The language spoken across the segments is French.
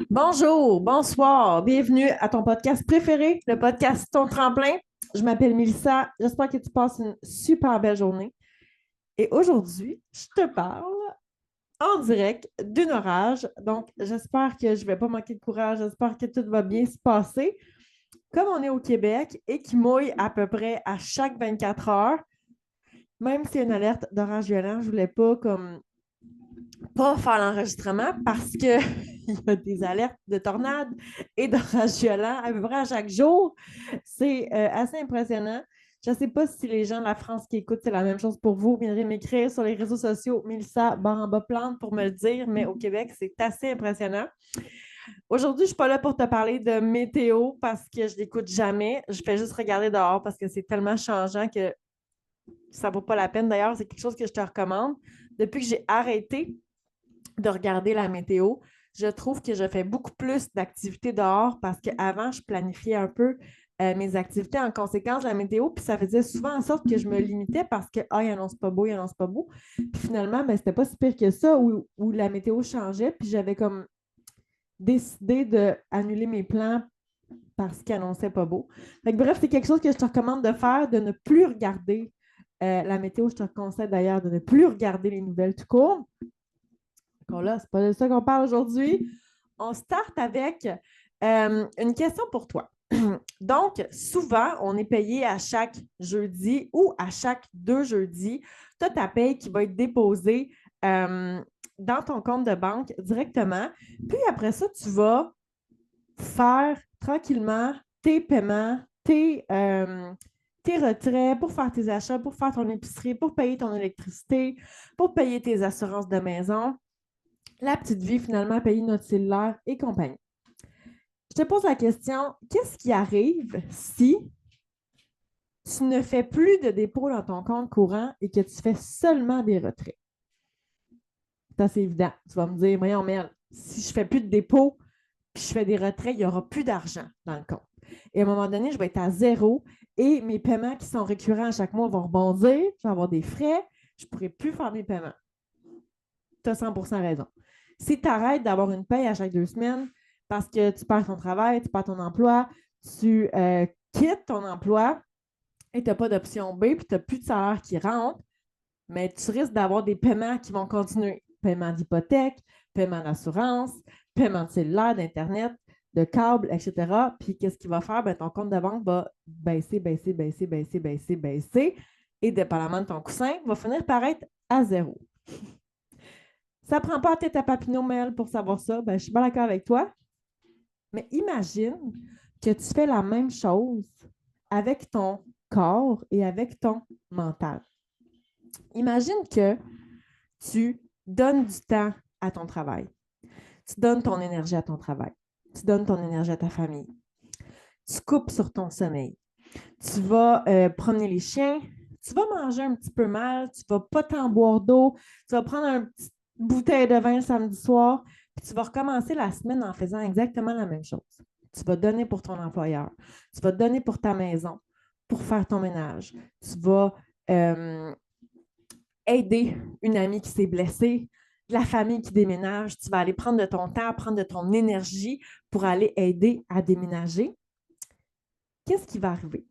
Bonjour, bonsoir, bienvenue à ton podcast préféré, le podcast Ton Tremplin. Je m'appelle Mélissa, j'espère que tu passes une super belle journée. Et aujourd'hui, je te parle en direct d'un orage. Donc, j'espère que je ne vais pas manquer de courage, j'espère que tout va bien se passer. Comme on est au Québec et qu'il mouille à peu près à chaque 24 heures, même s'il y a une alerte d'orage violent, je ne voulais pas comme pas faire l'enregistrement parce qu'il y a des alertes de tornades et d'orages violents à peu près à chaque jour. C'est assez impressionnant. Je ne sais pas si les gens de la France qui écoutent, c'est la même chose pour vous. Vous viendrez m'écrire sur les réseaux sociaux, Mélissa Baramba Plante, pour me le dire, mais au Québec, c'est assez impressionnant. Aujourd'hui, je ne suis pas là pour te parler de météo parce que je ne l'écoute jamais. Je fais juste regarder dehors parce que c'est tellement changeant que ça ne vaut pas la peine. D'ailleurs, c'est quelque chose que je te recommande. Depuis que j'ai arrêté de regarder la météo. Je trouve que je fais beaucoup plus d'activités dehors parce qu'avant, je planifiais un peu mes activités en conséquence de la météo, puis ça faisait souvent en sorte que je me limitais parce que, ah, il annonce pas beau, il annonce pas beau. Puis finalement, ben, c'était pas si pire que ça où la météo changeait, puis j'avais comme décidé d'annuler mes plans parce qu'il annonçait pas beau. Fait que, bref, c'est quelque chose que je te recommande de faire, de ne plus regarder la météo. Je te conseille d'ailleurs de ne plus regarder les nouvelles tout court. Bon, là, c'est pas de ça qu'on parle aujourd'hui. On start avec une question pour toi. Donc, souvent, on est payé à chaque jeudi ou à chaque 2 jeudis. Tu as ta paye qui va être déposée dans ton compte de banque directement. Puis après ça, tu vas faire tranquillement tes paiements, tes retraits pour faire tes achats, pour faire ton épicerie, pour payer ton électricité, pour payer tes assurances de maison, la petite vie, finalement, payer notre cellulaire et compagnie. Je te pose la question, qu'est-ce qui arrive si tu ne fais plus de dépôt dans ton compte courant et que tu fais seulement des retraits? C'est assez évident. Tu vas me dire, voyons, merde, si je ne fais plus de dépôt puis je fais des retraits, il n'y aura plus d'argent dans le compte. Et à un moment donné, je vais être à zéro et mes paiements qui sont récurrents à chaque mois vont rebondir, je vais avoir des frais, je ne pourrai plus faire mes paiements. Tu as 100% raison. Si tu arrêtes d'avoir une paye à chaque 2 semaines parce que tu perds ton travail, tu perds ton emploi, tu quittes ton emploi et tu n'as pas d'option B, puis tu n'as plus de salaire qui rentre, mais tu risques d'avoir des paiements qui vont continuer. Paiement d'hypothèque, paiement d'assurance, paiement de cellulaire, d'Internet, de câble, etc. Puis qu'est-ce qu'il va faire? Ben, ton compte de banque va baisser, baisser, baisser, baisser, baisser, baisser. Et dépendamment de ton coussin, va finir par être à zéro. Ça ne prend pas la tête à Papineau, Mel, pour savoir ça. Ben, je suis pas d'accord avec toi. Mais imagine que tu fais la même chose avec ton corps et avec ton mental. Imagine que tu donnes du temps à ton travail. Tu donnes ton énergie à ton travail. Tu donnes ton énergie à ta famille. Tu coupes sur ton sommeil. Tu vas promener les chiens. Tu vas manger un petit peu mal. Tu ne vas pas t'en boire d'eau. Tu vas prendre une petite bouteille de vin le samedi soir. Puis tu vas recommencer la semaine en faisant exactement la même chose. Tu vas donner pour ton employeur. Tu vas donner pour ta maison, pour faire ton ménage. Tu vas euh, aider une amie qui s'est blessée, la famille qui déménage. Tu vas aller prendre de ton temps, prendre de ton énergie pour aller aider à déménager. Qu'est-ce qui va arriver?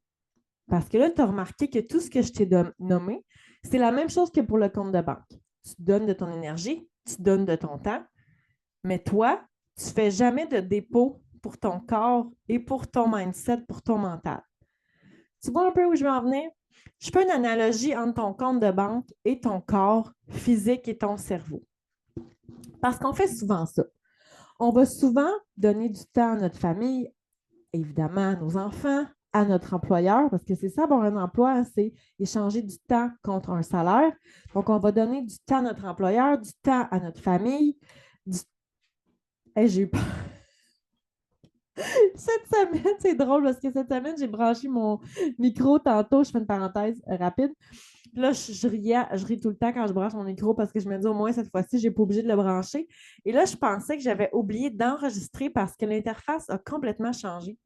Parce que là, tu as remarqué que tout ce que je t'ai nommé, c'est la même chose que pour le compte de banque. Tu donnes de ton énergie, tu donnes de ton temps, mais toi, tu ne fais jamais de dépôt pour ton corps et pour ton mindset, pour ton mental. Tu vois un peu où je veux en venir? Je fais une analogie entre ton compte de banque et ton corps physique et ton cerveau. Parce qu'on fait souvent ça. On va souvent donner du temps à notre famille, évidemment à nos enfants, à notre employeur, parce que c'est ça, avoir un emploi, hein, c'est échanger du temps contre un salaire. Donc, on va donner du temps à notre employeur, du temps à notre famille. Du... Hey, j'ai eu peur. Cette semaine, c'est drôle parce que cette semaine, j'ai branché mon micro tantôt. Je fais une parenthèse rapide. Puis là, je ris tout le temps quand je branche mon micro parce que je me dis au moins cette fois-ci, je n'ai pas obligé de le brancher. Et là, je pensais que j'avais oublié d'enregistrer parce que l'interface a complètement changé.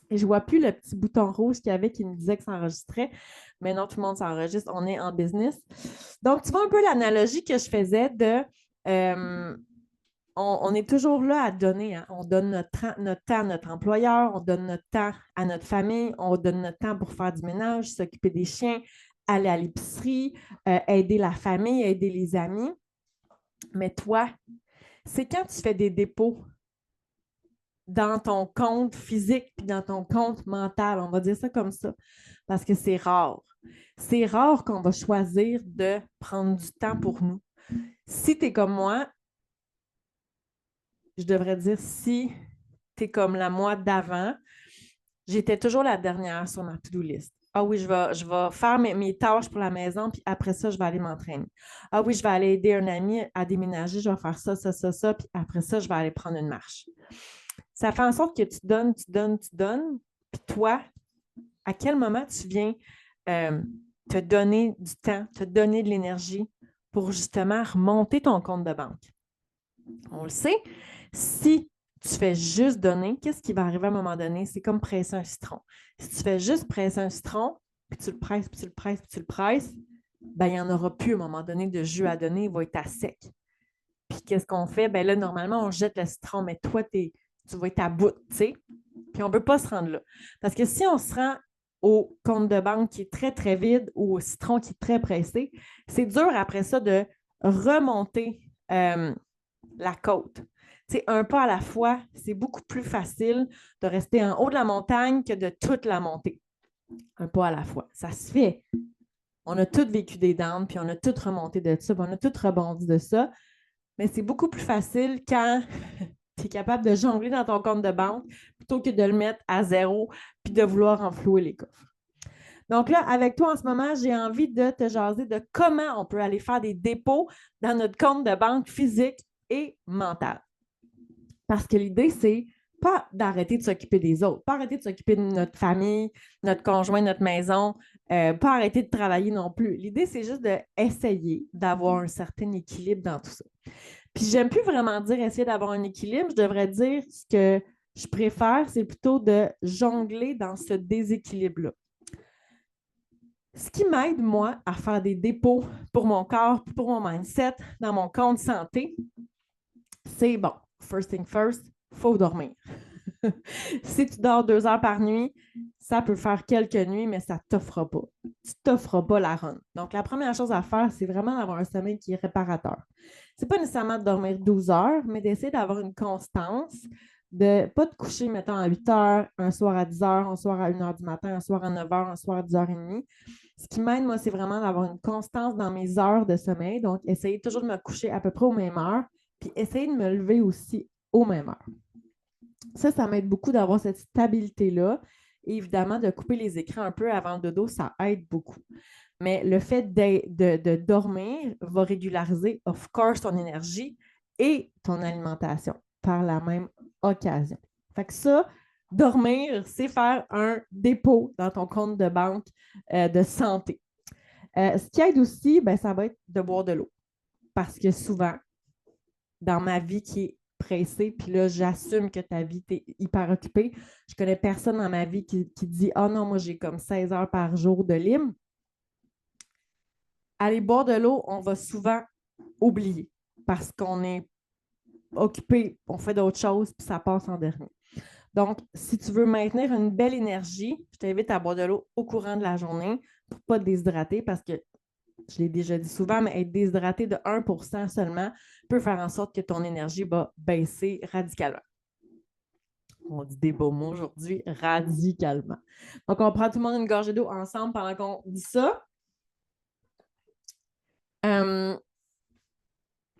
Et je ne vois plus le petit bouton rouge qu'il y avait qui me disait que ça enregistrait. Mais non, tout le monde s'enregistre. On est en business. Donc, tu vois un peu l'analogie que je faisais de on est toujours là à donner. Hein. On donne notre temps à notre employeur, on donne notre temps à notre famille, on donne notre temps pour faire du ménage, s'occuper des chiens, aller à l'épicerie, aider la famille, aider les amis. Mais toi, c'est quand tu fais des dépôts dans ton compte physique puis dans ton compte mental, on va dire ça comme ça, parce que c'est rare. C'est rare qu'on va choisir de prendre du temps pour nous. Si tu es comme moi, je devrais dire si tu es comme la moi d'avant, j'étais toujours la dernière sur ma to-do list. Ah oui, je vais faire mes tâches pour la maison, puis après ça, je vais aller m'entraîner. Ah oui, je vais aller aider un ami à déménager, je vais faire ça, puis après ça, je vais aller prendre une marche. Ça fait en sorte que tu donnes, tu donnes, tu donnes, puis toi, à quel moment tu viens euh, te donner du temps, te donner de l'énergie pour justement remonter ton compte de banque? On le sait, si tu fais juste donner, qu'est-ce qui va arriver à un moment donné? C'est comme presser un citron. Si tu fais juste presser un citron, puis tu le presses, puis tu le presses, puis tu le presses, ben, il n'y en aura plus à un moment donné de jus à donner, il va être à sec. Puis qu'est-ce qu'on fait? Ben là, normalement, on jette le citron, mais toi, tu vas être à bout, tu sais. Puis on ne peut pas se rendre là. Parce que si on se rend au compte de banque qui est très, très vide ou au citron qui est très pressé, c'est dur après ça de remonter la côte. C'est un pas à la fois, c'est beaucoup plus facile de rester en haut de la montagne que de toute la monter. Un pas à la fois. Ça se fait. On a tous vécu des downs, puis on a tous remonté de ça, puis on a tous rebondi de ça. Mais c'est beaucoup plus facile quand tu es capable de jongler dans ton compte de banque plutôt que de le mettre à zéro puis de vouloir enflouer les coffres. Donc là, avec toi en ce moment, j'ai envie de te jaser de comment on peut aller faire des dépôts dans notre compte de banque physique et mental. Parce que l'idée, c'est pas d'arrêter de s'occuper des autres, pas arrêter de s'occuper de notre famille, notre conjoint, notre maison, pas arrêter de travailler non plus. L'idée, c'est juste d'essayer d'avoir un certain équilibre dans tout ça. Puis j'aime plus vraiment dire essayer d'avoir un équilibre, je devrais dire ce que je préfère, c'est plutôt de jongler dans ce déséquilibre-là. Ce qui m'aide, moi, à faire des dépôts pour mon corps, pour mon mindset, dans mon compte santé, c'est bon, first thing first, il faut dormir. Si tu dors 2 heures par nuit, ça peut faire quelques nuits, mais ça ne t'offre pas. Tu ne t'offres pas la run. Donc, la première chose à faire, c'est vraiment d'avoir un sommeil qui est réparateur. Ce n'est pas nécessairement de dormir 12 heures, mais d'essayer d'avoir une constance, de ne pas te coucher, mettons, à 8 heures, un soir à 10 heures, un soir à 1 heure du matin, un soir à 9 heures, un soir à 10h30. Ce qui m'aide, moi, c'est vraiment d'avoir une constance dans mes heures de sommeil. Donc, essayer toujours de me coucher à peu près aux mêmes heures, puis essayer de me lever aussi aux mêmes heures. Ça m'aide beaucoup d'avoir cette stabilité-là. Et évidemment, de couper les écrans un peu avant le dodo, ça aide beaucoup. Mais le fait de dormir va régulariser, of course, ton énergie et ton alimentation par la même occasion. Fait que ça, dormir, c'est faire un dépôt dans ton compte de banque de santé. Ce qui aide aussi, ben, ça va être de boire de l'eau. Parce que souvent, dans ma vie qui est pressée, puis là, j'assume que ta vie, t'es hyper occupée. Je connais personne dans ma vie qui dit « Ah non, moi, j'ai comme 16 heures par jour de libre. » Aller boire de l'eau, on va souvent oublier parce qu'on est occupé, on fait d'autres choses, puis ça passe en dernier. Donc, si tu veux maintenir une belle énergie, je t'invite à boire de l'eau au courant de la journée pour ne pas te déshydrater parce que je l'ai déjà dit souvent, mais être déshydraté de 1% seulement peut faire en sorte que ton énergie va baisser radicalement. On dit des beaux mots aujourd'hui, radicalement. Donc, on prend tout le monde une gorgée d'eau ensemble pendant qu'on dit ça.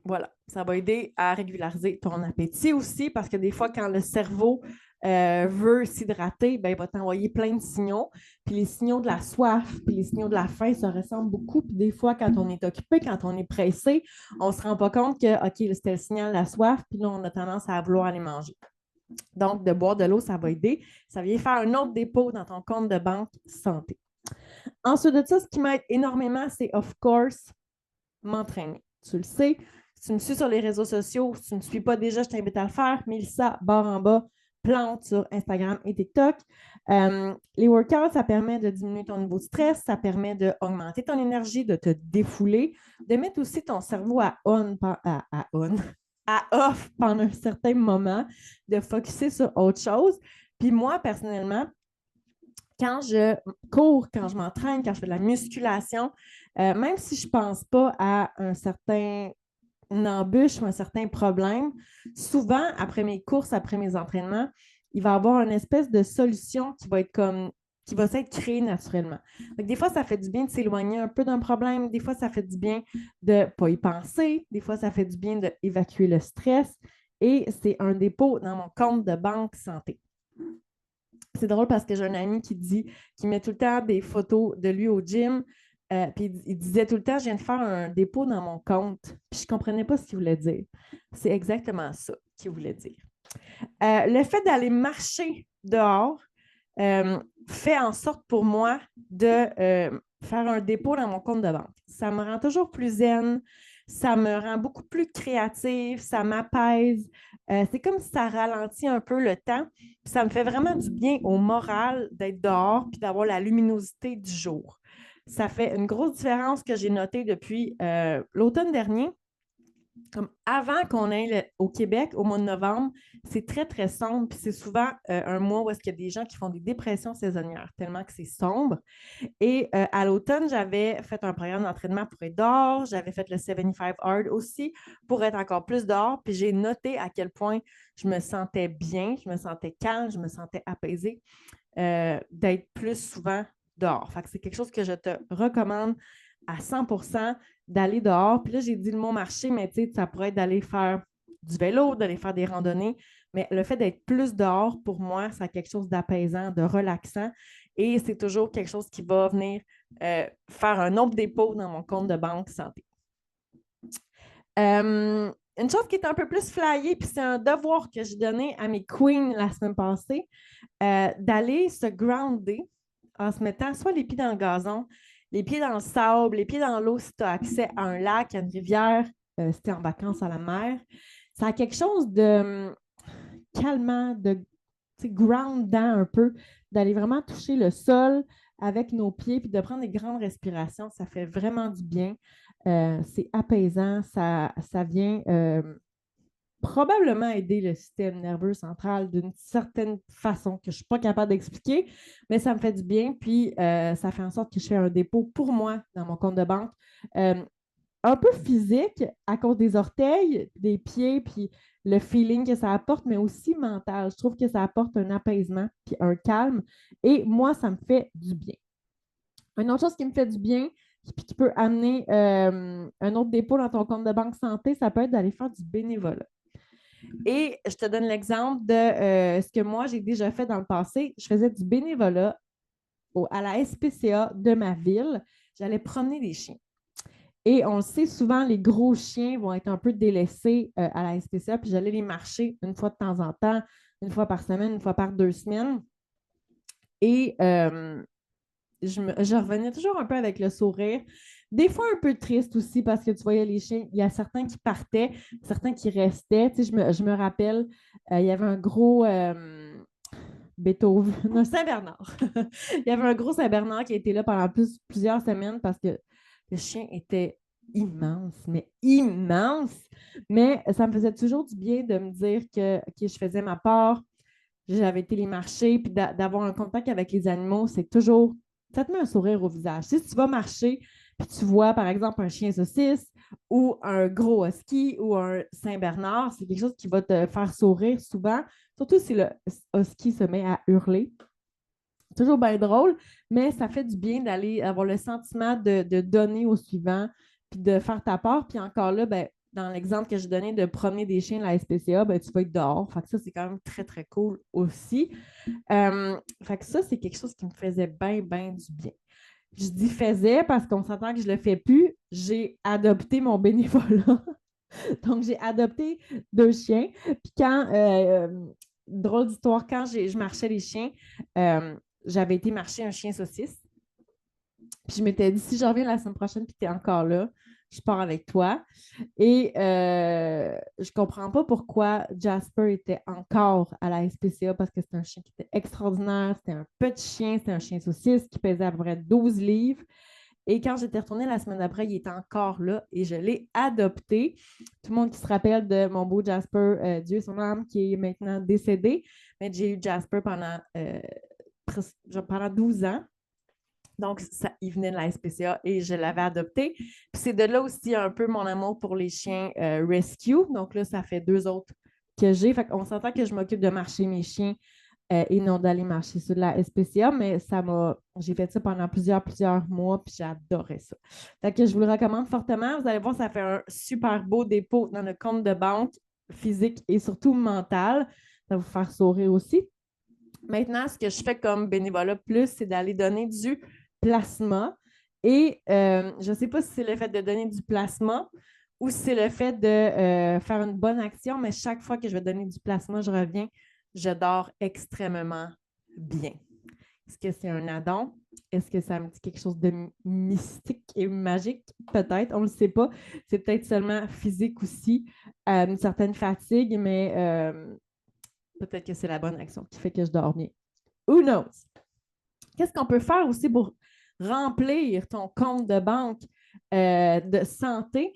Voilà, ça va aider à régulariser ton appétit aussi parce que des fois, quand le cerveau veut s'hydrater, ben, il va t'envoyer plein de signaux. Puis les signaux de la soif, puis les signaux de la faim se ressemblent beaucoup. Puis des fois, quand on est occupé, quand on est pressé, on ne se rend pas compte que, OK, c'était le signal de la soif, puis là, on a tendance à vouloir aller manger. Donc, de boire de l'eau, ça va aider. Ça vient faire un autre dépôt dans ton compte de banque santé. Ensuite de ça, ce qui m'aide énormément, c'est, of course, m'entraîner. Tu le sais, si tu me suis sur les réseaux sociaux, si tu ne me suis pas déjà, je t'invite à le faire. Mélissa, barre en bas, plante sur Instagram et TikTok. Les workouts, ça permet de diminuer ton niveau de stress, ça permet d'augmenter ton énergie, de te défouler, de mettre aussi ton cerveau à on, à off pendant un certain moment, de focusser sur autre chose. Puis moi, personnellement, quand je cours, quand je m'entraîne, quand je fais de la musculation, même si je ne pense pas à un certain embûche ou un certain problème, souvent, après mes courses, après mes entraînements, il va y avoir une espèce de solution qui va être comme qui va s'être créée naturellement. Donc, des fois, ça fait du bien de s'éloigner un peu d'un problème. Des fois, ça fait du bien de ne pas y penser. Des fois, ça fait du bien d'évacuer le stress. Et c'est un dépôt dans mon compte de banque santé. C'est drôle parce que j'ai un ami qui met tout le temps des photos de lui au gym. Puis il disait tout le temps, je viens de faire un dépôt dans mon compte. Puis je ne comprenais pas ce qu'il voulait dire. C'est exactement ça qu'il voulait dire. Le fait d'aller marcher dehors fait en sorte pour moi de faire un dépôt dans mon compte de banque. Ça me rend toujours plus zen, ça me rend beaucoup plus créative, ça m'apaise. C'est comme si ça ralentit un peu le temps. Ça me fait vraiment du bien au moral d'être dehors puis d'avoir la luminosité du jour. Ça fait une grosse différence que j'ai notée depuis l'automne dernier. Comme avant qu'on aille au Québec, au mois de novembre, c'est très, très sombre. Puis c'est souvent un mois où est-ce qu'il y a des gens qui font des dépressions saisonnières, tellement que c'est sombre. Et à l'automne, j'avais fait un programme d'entraînement pour être dehors. J'avais fait le 75 Hard aussi pour être encore plus dehors. Puis j'ai noté à quel point je me sentais bien, je me sentais calme, je me sentais apaisée d'être plus souvent dehors. Fait que c'est quelque chose que je te recommande à 100% d'aller dehors. Puis là, j'ai dit le mot marché, mais tu sais, ça pourrait être d'aller faire du vélo, d'aller faire des randonnées. Mais le fait d'être plus dehors, pour moi, c'est quelque chose d'apaisant, de relaxant. Et c'est toujours quelque chose qui va venir faire un autre dépôt dans mon compte de banque santé. Une chose qui est un peu plus flyée, puis c'est un devoir que j'ai donné à mes queens la semaine passée, d'aller se grounder en se mettant soit les pieds dans le gazon, les pieds dans le sable, les pieds dans l'eau si tu as accès à un lac, à une rivière, si tu es en vacances à la mer. Ça a quelque chose de calmant, de groundant un peu, d'aller vraiment toucher le sol avec nos pieds, puis de prendre des grandes respirations. Ça fait vraiment du bien. C'est apaisant, ça vient probablement aider le système nerveux central d'une certaine façon que je ne suis pas capable d'expliquer, mais ça me fait du bien. Puis, ça fait en sorte que je fais un dépôt pour moi dans mon compte de banque. Euh, un peu physique à cause des orteils, des pieds, puis le feeling que ça apporte, mais aussi mental. Je trouve que ça apporte un apaisement puis un calme. Et moi, ça me fait du bien. Une autre chose qui me fait du bien, puis qui peut amener un autre dépôt dans ton compte de banque santé, ça peut être d'aller faire du bénévolat. Et je te donne l'exemple de ce que moi, j'ai déjà fait dans le passé. Je faisais du bénévolat à la SPCA de ma ville. J'allais promener des chiens. Et on le sait, souvent, les gros chiens vont être un peu délaissés à la SPCA, puis j'allais les marcher une fois de temps en temps, une fois par semaine, une fois par 2 semaines. Et je revenais toujours un peu avec le sourire. Des fois un peu triste aussi parce que tu voyais les chiens, il y a certains qui partaient, certains qui restaient. Tu sais, je me rappelle, il y avait un gros Beethoven, un Saint-Bernard. Il y avait un gros Saint-Bernard qui a été là pendant plusieurs semaines parce que le chien était immense, mais immense. Mais ça me faisait toujours du bien de me dire que je faisais ma part, j'avais été les marcher, puis d'avoir un contact avec les animaux, c'est toujours, ça te met un sourire au visage. Si tu vas marcher, puis tu vois, par exemple, un chien saucisse ou un gros husky ou un Saint-Bernard, c'est quelque chose qui va te faire sourire souvent, surtout si le husky se met à hurler. C'est toujours bien drôle, mais ça fait du bien d'aller avoir le sentiment de donner au suivant, puis de faire ta part. Puis encore là, ben, dans l'exemple que je donnais de promener des chiens à la SPCA, ben, tu vas être dehors. Fait que ça, c'est quand même très, très cool aussi. Fait que ça, c'est quelque chose qui me faisait bien, bien du bien. Je dis faisais parce qu'on s'entend que je ne le fais plus. J'ai adopté mon bénévolat. Donc, j'ai adopté 2 chiens. Puis drôle d'histoire, quand je marchais les chiens, euh, j'avais été marcher un chien saucisse. Puis je m'étais dit, si je reviens la semaine prochaine puis tu es encore là, je pars avec toi. Et je comprends pas pourquoi Jasper était encore à la SPCA parce que c'est un chien qui était extraordinaire. C'était un petit chien, c'était un chien saucisse qui pesait à peu près 12 livres. Et quand j'étais retournée la semaine d'après, il était encore là et je l'ai adopté. Tout le monde qui se rappelle de mon beau Jasper, Dieu et son âme, qui est maintenant décédé. Mais j'ai eu Jasper pendant 12 ans. Donc, ça, il venait de la SPCA et je l'avais adopté. Puis c'est de là aussi un peu mon amour pour les chiens rescue. Donc là, ça fait 2 autres que j'ai. Fait qu'on s'entend que je m'occupe de marcher mes chiens et non d'aller marcher sur la SPCA, mais j'ai fait ça pendant plusieurs mois, puis j'adorais ça. Fait que je vous le recommande fortement. Vous allez voir, ça fait un super beau dépôt dans le compte de banque physique et surtout mental. Ça va vous faire sourire aussi. Maintenant, ce que je fais comme bénévolat plus, c'est d'aller donner du plasma. Et je ne sais pas si c'est le fait de donner du plasma ou si c'est le fait de faire une bonne action, mais chaque fois que je vais donner du plasma, je reviens, je dors extrêmement bien. Est-ce que c'est un addon? Est-ce que ça me dit quelque chose de mystique et magique? Peut-être, on ne le sait pas. C'est peut-être seulement physique aussi, une certaine fatigue, mais peut-être que c'est la bonne action qui fait que je dors bien. Who knows? Qu'est-ce qu'on peut faire aussi pour remplir ton compte de banque de santé?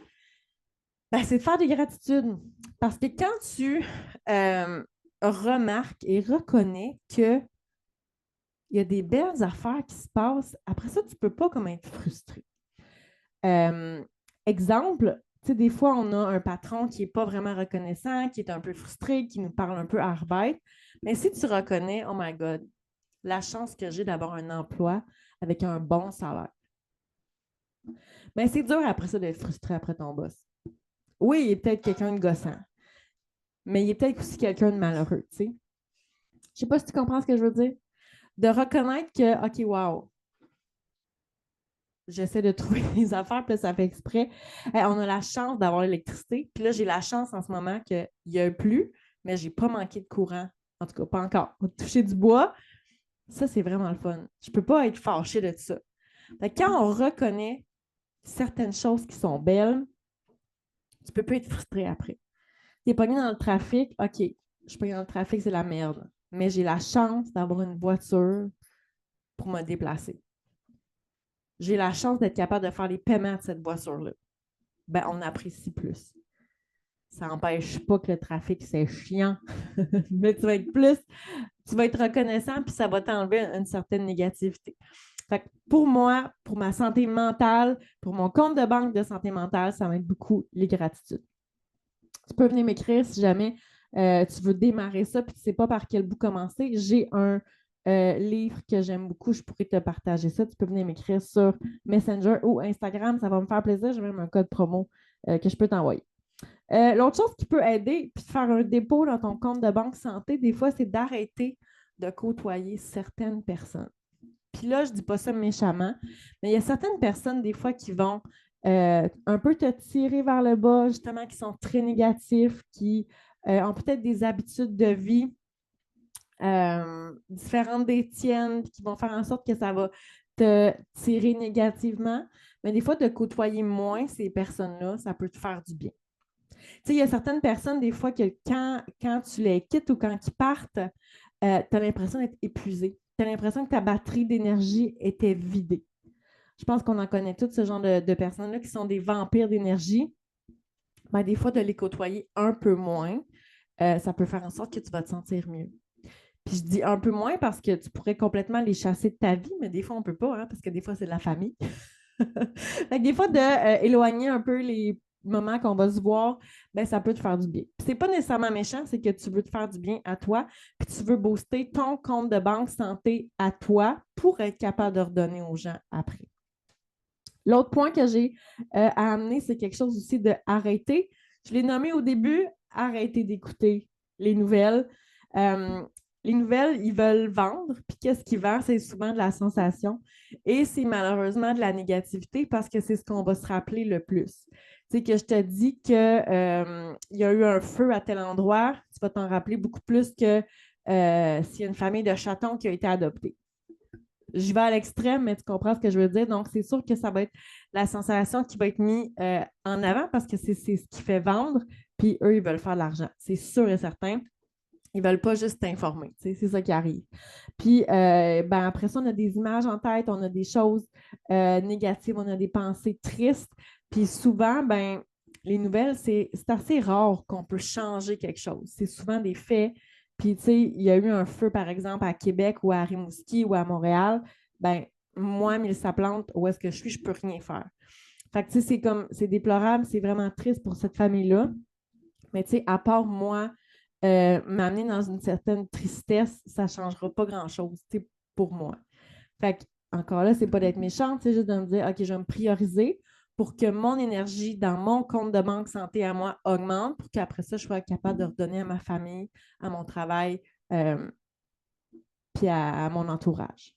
Ben, c'est de faire des gratitudes. Parce que quand tu remarques et reconnais qu'il y a des belles affaires qui se passent, après ça, tu ne peux pas comme être frustré. Exemple, tu sais, des fois, on a un patron qui n'est pas vraiment reconnaissant, qui est un peu frustré, qui nous parle un peu à arbeit. Mais si tu reconnais, oh my God, la chance que j'ai d'avoir un emploi avec un bon salaire. Mais c'est dur après ça d'être frustré après ton boss. Oui, il est peut-être quelqu'un de gossant, mais il est peut-être aussi quelqu'un de malheureux, tu sais. Je sais pas si tu comprends ce que je veux dire. De reconnaître que, OK, wow, j'essaie de trouver des affaires, puis là, ça fait exprès. Hey, on a la chance d'avoir l'électricité, puis là, j'ai la chance en ce moment qu'il y a plus, mais j'ai pas manqué de courant. En tout cas, pas encore. On va toucher du bois. Ça, c'est vraiment le fun. Je peux pas être fâchée de ça. Fait que quand on reconnaît certaines choses qui sont belles, tu peux pas être frustré après. Tu es pogné dans le trafic, OK, je suis pogné dans le trafic, c'est la merde. Mais j'ai la chance d'avoir une voiture pour me déplacer. J'ai la chance d'être capable de faire les paiements de cette voiture-là. Ben, on apprécie plus. Ça n'empêche pas que le trafic, c'est chiant. Mais tu vas être reconnaissant, puis ça va t'enlever une certaine négativité. Fait que pour moi, pour ma santé mentale, pour mon compte de banque de santé mentale, ça m'aide beaucoup les gratitudes. Tu peux venir m'écrire si jamais tu veux démarrer ça puis tu ne sais pas par quel bout commencer. J'ai un livre que j'aime beaucoup. Je pourrais te partager ça. Tu peux venir m'écrire sur Messenger ou Instagram. Ça va me faire plaisir. J'ai même un code promo que je peux t'envoyer. L'autre chose qui peut aider, puis de faire un dépôt dans ton compte de banque santé, des fois, c'est d'arrêter de côtoyer certaines personnes. Puis là, je ne dis pas ça méchamment, mais il y a certaines personnes, des fois, qui vont un peu te tirer vers le bas, justement, qui sont très négatifs, qui ont peut-être des habitudes de vie différentes des tiennes, qui vont faire en sorte que ça va te tirer négativement. Mais des fois, de côtoyer moins ces personnes-là, ça peut te faire du bien. Tu sais, il y a certaines personnes, des fois, que quand tu les quittes ou quand ils partent, tu as l'impression d'être épuisé. Tu as l'impression que ta batterie d'énergie était vidée. Je pense qu'on en connaît tous ce genre de personnes-là qui sont des vampires d'énergie. Ben, des fois, de les côtoyer un peu moins, ça peut faire en sorte que tu vas te sentir mieux. Puis je dis un peu moins parce que tu pourrais complètement les chasser de ta vie, mais des fois, on ne peut pas, hein, parce que des fois, c'est de la famille. Fait que des fois, d'éloigner un peu les moments qu'on va se voir, ben, ça peut te faire du bien. Ce n'est pas nécessairement méchant, c'est que tu veux te faire du bien à toi, puis tu veux booster ton compte de banque santé à toi pour être capable de redonner aux gens après. L'autre point que j'ai à amener, c'est quelque chose aussi de arrêter. Je l'ai nommé au début, arrêter d'écouter les nouvelles. Les nouvelles, ils veulent vendre, puis qu'est-ce qu'ils vendent? C'est souvent de la sensation et c'est malheureusement de la négativité parce que c'est ce qu'on va se rappeler le plus. Tu sais, que je te dis qu'il y a eu un feu à tel endroit, tu vas t'en rappeler beaucoup plus que s'il y a une famille de chatons qui a été adoptée. Je vais à l'extrême, mais tu comprends ce que je veux dire. Donc, c'est sûr que ça va être la sensation qui va être mise en avant parce que c'est ce qui fait vendre, puis eux, ils veulent faire de l'argent. C'est sûr et certain. Ils ne veulent pas juste t'informer. C'est ça qui arrive. Puis, après ça, on a des images en tête, on a des choses négatives, on a des pensées tristes. Puis souvent, les nouvelles, c'est assez rare qu'on peut changer quelque chose. C'est souvent des faits. Puis, tu sais, il y a eu un feu, par exemple, à Québec ou à Rimouski ou à Montréal. Ben, moi, Mélissa Plante, où est-ce que je suis, je ne peux rien faire. Fait que, tu sais, c'est déplorable, c'est vraiment triste pour cette famille-là. Mais, tu sais, à part moi, m'amener dans une certaine tristesse, ça ne changera pas grand-chose, tu sais, pour moi. Fait que, encore là, c'est pas d'être méchante, c'est juste de me dire, OK, je vais me prioriser pour que mon énergie dans mon compte de banque santé à moi augmente, pour qu'après ça, je sois capable de redonner à ma famille, à mon travail, puis à mon entourage.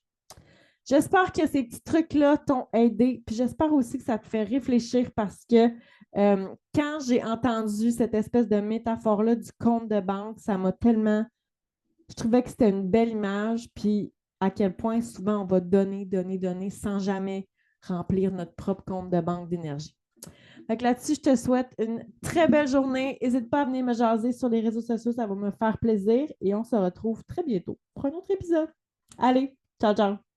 J'espère que ces petits trucs-là t'ont aidé. Puis j'espère aussi que ça te fait réfléchir parce que quand j'ai entendu cette espèce de métaphore-là du compte de banque, ça m'a tellement. Je trouvais que c'était une belle image. Puis à quel point souvent on va donner, donner, donner sans jamais remplir notre propre compte de banque d'énergie. Fait que là-dessus, je te souhaite une très belle journée. N'hésite pas à venir me jaser sur les réseaux sociaux, ça va me faire plaisir. Et on se retrouve très bientôt pour un autre épisode. Allez, ciao, ciao!